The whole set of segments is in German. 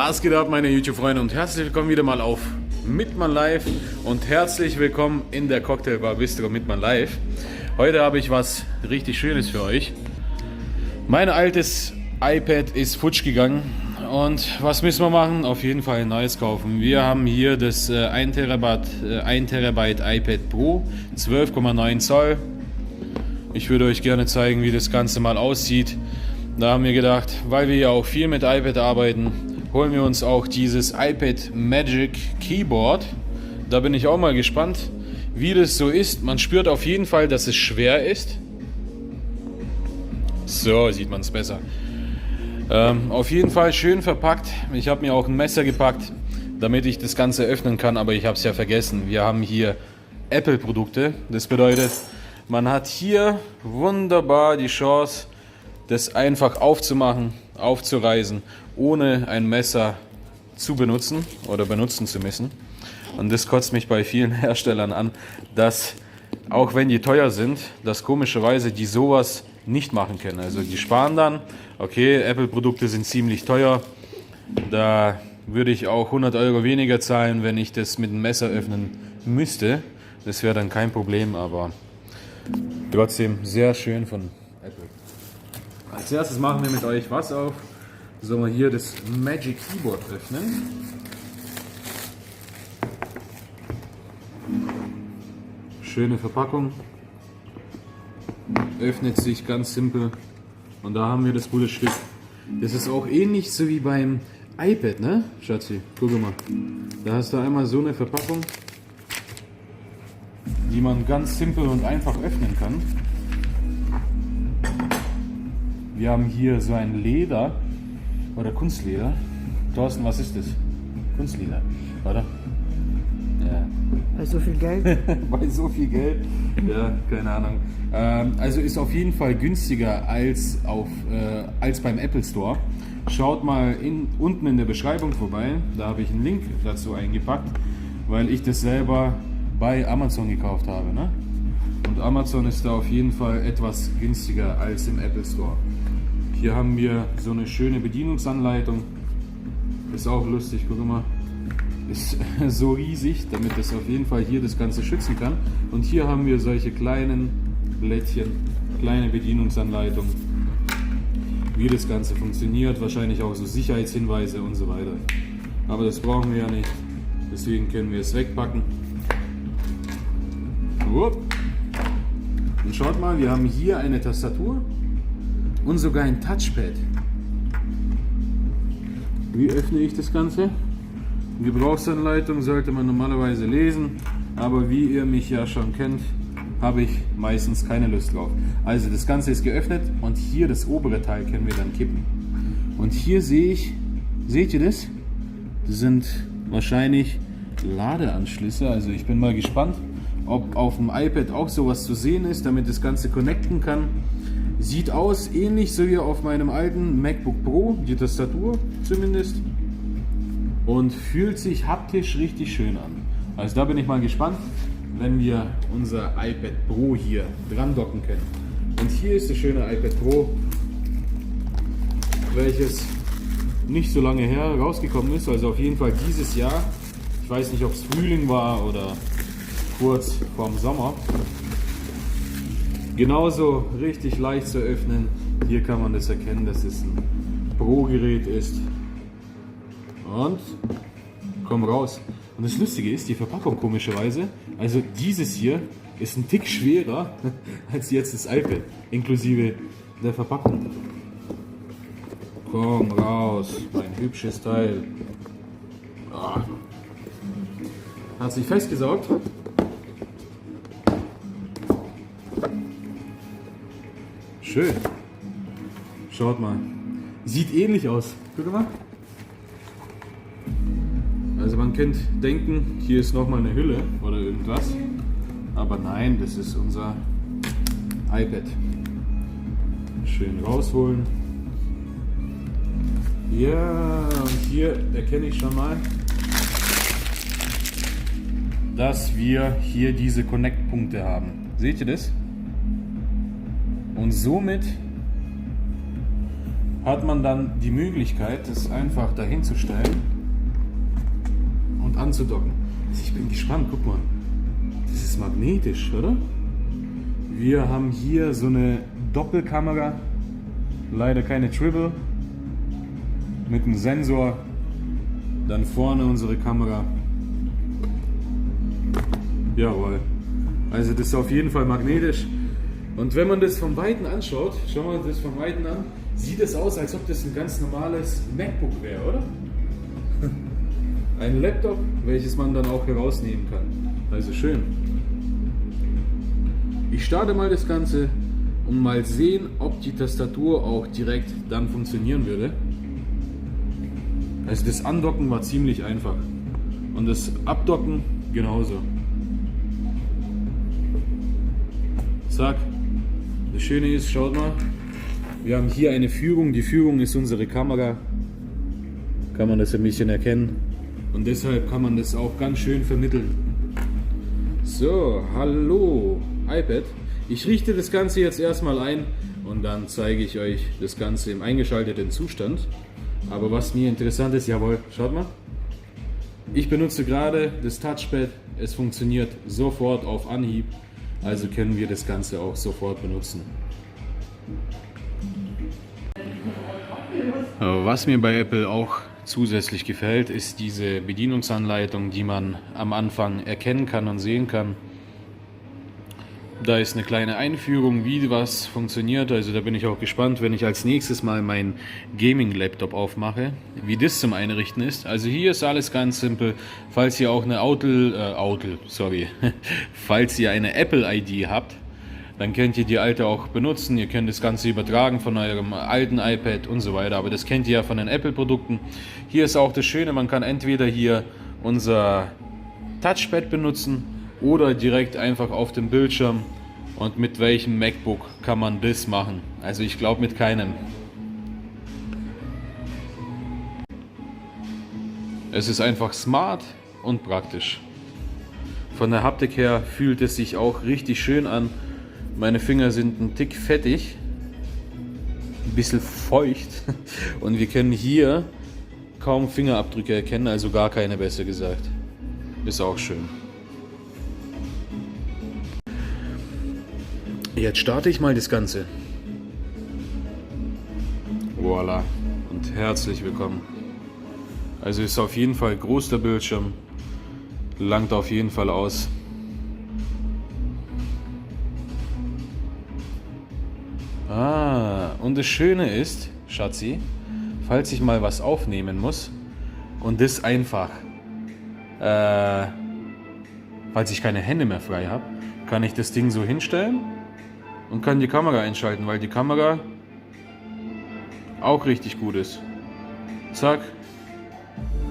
Was geht ab, meine YouTube-Freunde, und herzlich willkommen wieder mal auf Mitmann Live und herzlich willkommen in der Cocktailbar Bistro Mitmann Live. Heute habe ich was richtig Schönes für euch. Mein altes iPad ist futsch gegangen und was müssen wir machen? Auf jeden Fall ein neues kaufen. Wir haben hier das 1 Terabyte iPad Pro, 12,9 Zoll. Ich würde euch gerne zeigen, wie das Ganze mal aussieht. Da haben wir gedacht, weil wir ja auch viel mit iPad arbeiten, holen wir uns auch dieses iPad Magic Keyboard. Da bin ich auch mal gespannt, wie das so ist. Man spürt auf jeden Fall, dass es schwer ist. So sieht man es besser. Auf jeden Fall schön verpackt. Ich habe mir auch ein Messer gepackt, damit ich das Ganze öffnen kann, aber ich habe es ja vergessen. Wir haben hier Apple-Produkte. Das bedeutet, man hat hier wunderbar die Chance, das einfach aufzumachen, aufzureißen, ohne ein Messer zu benutzen oder benutzen zu müssen. Und das kotzt mich bei vielen Herstellern an, dass, auch wenn die teuer sind, dass komischerweise die sowas nicht machen können. Also die sparen dann, okay, Apple-Produkte sind ziemlich teuer, da würde ich auch 100 Euro weniger zahlen, wenn ich das mit einem Messer öffnen müsste. Das wäre dann kein Problem, aber trotzdem sehr schön von Apple. Als erstes machen wir mit euch was auf. Sollen wir hier das Magic Keyboard öffnen. Schöne Verpackung. Öffnet sich ganz simpel. Und da haben wir das gute Stück. Das ist auch ähnlich so wie beim iPad, ne? Schatzi, guck mal. Da hast du einmal so eine Verpackung, die man ganz simpel und einfach öffnen kann. Wir haben hier so ein Leder oder Kunstleder. Thorsten, was ist das? Kunstleder, oder? Ja. Bei so viel Geld? Bei so viel Geld? Ja, keine Ahnung. Also ist auf jeden Fall günstiger als beim Apple Store. Schaut mal unten in der Beschreibung vorbei. Da habe ich einen Link dazu eingepackt, weil ich das selber bei Amazon gekauft habe. Ne? Und Amazon ist da auf jeden Fall etwas günstiger als im Apple Store. Hier haben wir so eine schöne Bedienungsanleitung. Ist auch lustig, guck mal. Ist so riesig, damit das auf jeden Fall hier das Ganze schützen kann. Und hier haben wir solche kleinen Blättchen, kleine Bedienungsanleitung, wie das Ganze funktioniert. Wahrscheinlich auch so Sicherheitshinweise und so weiter. Aber das brauchen wir ja nicht. Deswegen können wir es wegpacken. Und schaut mal, wir haben hier eine Tastatur und sogar ein Touchpad. Wie öffne ich das Ganze? Gebrauchsanleitung sollte man normalerweise lesen, aber wie ihr mich ja schon kennt, habe ich meistens keine Lust drauf. Also das Ganze ist geöffnet und hier das obere Teil können wir dann kippen. Und hier sehe ich, seht ihr das? Das sind wahrscheinlich Ladeanschlüsse, also ich bin mal gespannt, ob auf dem iPad auch sowas zu sehen ist, damit das Ganze connecten kann. Sieht aus ähnlich so wie auf meinem alten MacBook Pro, die Tastatur zumindest. Und fühlt sich haptisch richtig schön an. Also da bin ich mal gespannt, wenn wir unser iPad Pro hier dran docken können. Und hier ist das schöne iPad Pro, welches nicht so lange her rausgekommen ist, also auf jeden Fall dieses Jahr. Ich weiß nicht, ob es Frühling war oder kurz vorm Sommer. Genauso richtig leicht zu öffnen. Hier kann man das erkennen, dass es ein Pro-Gerät ist. Und komm raus. Und das Lustige ist, die Verpackung komischerweise, also dieses hier ist ein Tick schwerer als jetzt das iPad, inklusive der Verpackung. Komm raus, mein hübsches Teil. Ah. Hat sich festgesaugt. Schön. Schaut mal. Sieht ähnlich aus. Guck mal. Also man könnte denken, hier ist nochmal eine Hülle oder irgendwas. Aber nein, das ist unser iPad. Schön rausholen. Ja, und hier erkenne ich schon mal, dass wir hier diese Connect-Punkte haben. Seht ihr das? Und somit hat man dann die Möglichkeit, das einfach dahin zu stellen und anzudocken. Also ich bin gespannt, guck mal. Das ist magnetisch, oder? Wir haben hier so eine Doppelkamera, leider keine Triple, mit einem Sensor. Dann vorne unsere Kamera. Jawohl. Also das ist auf jeden Fall magnetisch. Und wenn man das von Weitem anschaut, schauen wir uns das von Weitem an, sieht es aus, als ob das ein ganz normales MacBook wäre, oder? Ein Laptop, welches man dann auch herausnehmen kann. Also schön. Ich starte mal das Ganze und mal sehen, ob die Tastatur auch direkt dann funktionieren würde. Also das Andocken war ziemlich einfach. Und das Abdocken genauso. Zack. Das Schöne ist, schaut mal, wir haben hier eine Führung. Die Führung ist unsere Kamera. Kann man das ein bisschen erkennen. Und deshalb kann man das auch ganz schön vermitteln. So, hallo iPad. Ich richte das Ganze jetzt erstmal ein und dann zeige ich euch das Ganze im eingeschalteten Zustand. Aber was mir interessant ist, jawohl, schaut mal. Ich benutze gerade das Touchpad. Es funktioniert sofort auf Anhieb. Also können wir das Ganze auch sofort benutzen. Was mir bei Apple auch zusätzlich gefällt, ist diese Bedienungsanleitung, die man am Anfang erkennen kann und sehen kann. Da ist eine kleine Einführung, wie was funktioniert. Also da bin ich auch gespannt, wenn ich als nächstes mal meinen Gaming-Laptop aufmache, wie das zum Einrichten ist. Also hier ist alles ganz simpel. Falls ihr auch eine falls ihr eine Apple-ID habt, dann könnt ihr die alte auch benutzen. Ihr könnt das Ganze übertragen von eurem alten iPad und so weiter. Aber das kennt ihr ja von den Apple-Produkten. Hier ist auch das Schöne, man kann entweder hier unser Touchpad benutzen oder direkt einfach auf dem Bildschirm. Und mit welchem MacBook kann man das machen? Also ich glaube mit keinem. Es ist einfach smart und praktisch. Von der Haptik her fühlt es sich auch richtig schön an. Meine Finger sind ein Tick fettig, ein bisschen feucht und wir können hier kaum Fingerabdrücke erkennen, also gar keine, besser gesagt. Ist auch schön. Jetzt starte ich mal das Ganze. Voila und herzlich willkommen. Also ist auf jeden Fall groß der Bildschirm, langt auf jeden Fall aus. Und das Schöne ist, Schatzi, falls ich mal was aufnehmen muss und das einfach, falls ich keine Hände mehr frei habe, kann ich das Ding so hinstellen und kann die Kamera einschalten, weil die Kamera auch richtig gut ist. Zack,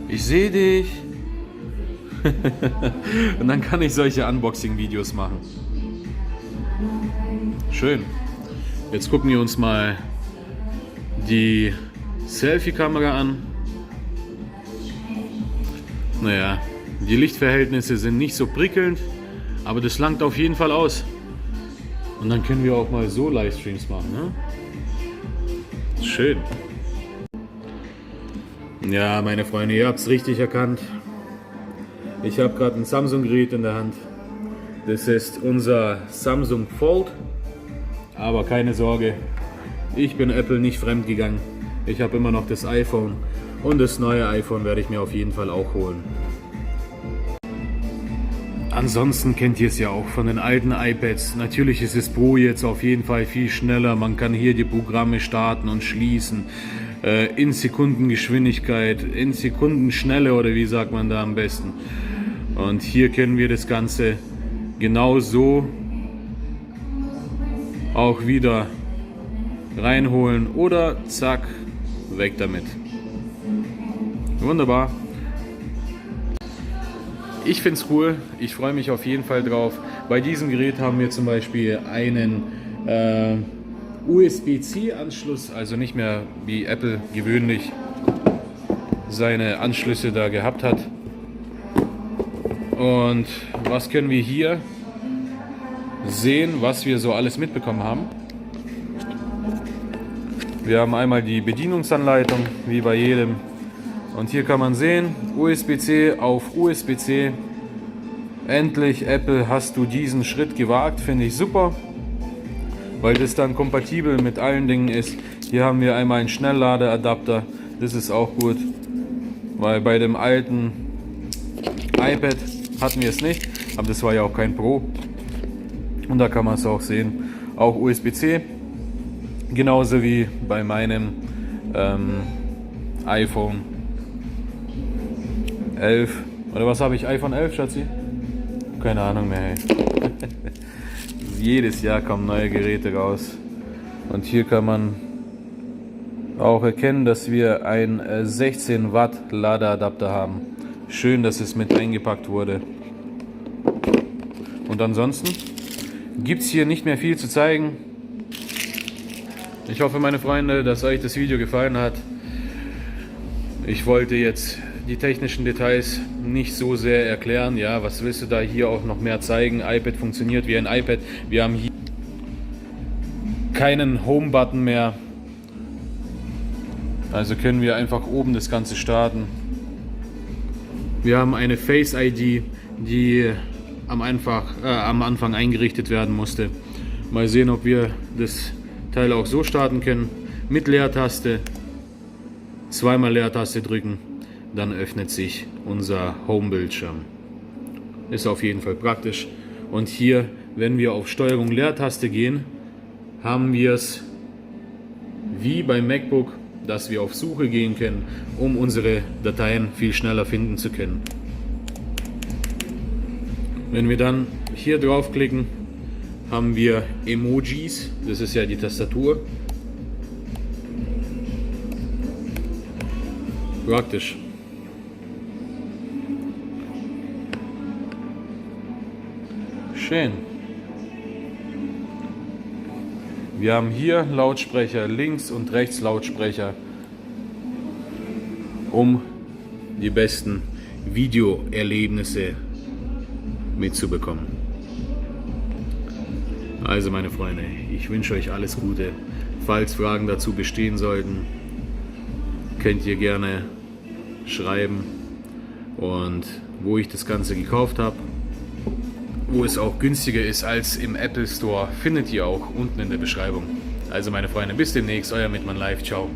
ich sehe dich. Und dann kann ich solche Unboxing-Videos machen. Schön. Jetzt gucken wir uns mal die Selfie-Kamera an. Naja, die Lichtverhältnisse sind nicht so prickelnd, aber das langt auf jeden Fall aus. Und dann können wir auch mal so Livestreams machen, ne? Schön. Ja, meine Freunde, ihr habt es richtig erkannt. Ich habe gerade ein Samsung-Gerät in der Hand. Das ist unser Samsung Fold. Aber keine Sorge, ich bin Apple nicht fremd gegangen. Ich habe immer noch das iPhone und das neue iPhone werde ich mir auf jeden Fall auch holen. Ansonsten kennt ihr es ja auch von den alten iPads. Natürlich ist das Pro jetzt auf jeden Fall viel schneller. Man kann hier die Programme starten und schließen. In Sekundengeschwindigkeit, in Sekundenschnelle oder wie sagt man da am besten. Und hier können wir das Ganze genau so auch wieder reinholen oder zack, weg damit. Wunderbar. Ich finde es cool, ich freue mich auf jeden Fall drauf. Bei diesem Gerät haben wir zum Beispiel einen USB-C-Anschluss, also nicht mehr wie Apple gewöhnlich seine Anschlüsse da gehabt hat. Und was können wir hier sehen, was wir so alles mitbekommen haben? Wir haben einmal die Bedienungsanleitung, wie bei jedem. Und hier kann man sehen, USB-C auf USB-C. Endlich, Apple, hast du diesen Schritt gewagt, finde ich super, weil das dann kompatibel mit allen Dingen ist. Hier haben wir einmal einen Schnellladeadapter, das ist auch gut, weil bei dem alten iPad hatten wir es nicht, aber das war ja auch kein Pro. Und da kann man es auch sehen, auch USB-C, genauso wie bei meinem iPhone 11. Oder was habe ich? iPhone 11, Schatzi? Keine Ahnung mehr. Hey. Jedes Jahr kommen neue Geräte raus. Und hier kann man auch erkennen, dass wir einen 16 Watt Ladeadapter haben. Schön, dass es mit eingepackt wurde. Und ansonsten gibt es hier nicht mehr viel zu zeigen. Ich hoffe, meine Freunde, dass euch das Video gefallen hat. Ich wollte jetzt die technischen Details nicht so sehr erklären. Ja, was willst du da hier auch noch mehr zeigen? iPad funktioniert wie ein iPad. Wir haben hier keinen Home-Button mehr. Also können wir einfach oben das Ganze starten. Wir haben eine Face-ID, die am Anfang eingerichtet werden musste. Mal sehen, ob wir das Teil auch so starten können. Mit Leertaste. Zweimal Leertaste drücken. Dann öffnet sich unser Home-Bildschirm. Ist auf jeden Fall praktisch. Und hier, wenn wir auf Steuerung Leertaste gehen, haben wir es wie beim MacBook, dass wir auf Suche gehen können, um unsere Dateien viel schneller finden zu können. Wenn wir dann hier draufklicken, haben wir Emojis, das ist ja die Tastatur. Praktisch. Schön. Wir haben hier Lautsprecher, links und rechts Lautsprecher, um die besten Videoerlebnisse mitzubekommen. Also meine Freunde, ich wünsche euch alles Gute. Falls Fragen dazu bestehen sollten, könnt ihr gerne schreiben. Und wo ich das Ganze gekauft habe, wo es auch günstiger ist als im Apple Store, findet ihr auch unten in der Beschreibung. Also meine Freunde, bis demnächst, euer Mitmann Live, ciao.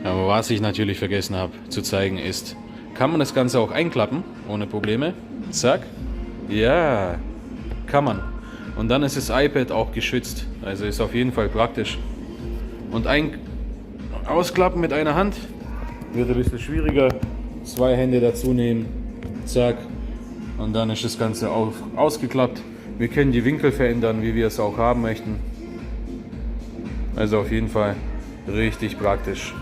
Aber was ich natürlich vergessen habe zu zeigen ist, kann man das Ganze auch einklappen, ohne Probleme. Zack. Ja, kann man. Und dann ist das iPad auch geschützt, also ist auf jeden Fall praktisch. Und ausklappen mit einer Hand wird ein bisschen schwieriger. 2 Hände dazu nehmen, zack. Und dann ist das Ganze auch ausgeklappt. Wir können die Winkel verändern, wie wir es auch haben möchten. Also auf jeden Fall richtig praktisch.